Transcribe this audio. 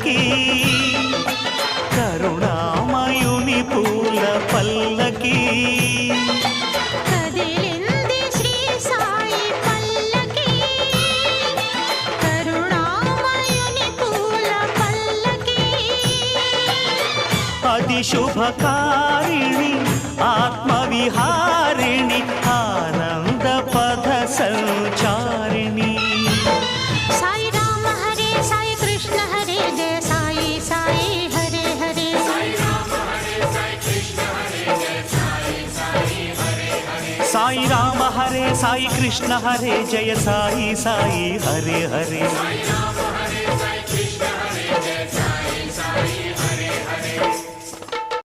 పల్లకి కరుణామయుని పూల పల్లకి కదిలింది శ్రీ సాయి పల్లకి కరుణామయుని పూల పల్లకి అది శుభకారిణి ఆత్మవిహారిణి ఆనంద పథ సంచారిణి సాయి రామ హరే సాయి కృష్ణ హరే జయ సాయి సాయి హరే హరే సాయి రామ హరే సాయి కృష్ణ హరే జయ సాయి సాయి హరే హరే సాయి రామ హరే సాయి కృష్ణ హరే జయ సాయి సాయి హరే హరే సాయి రామ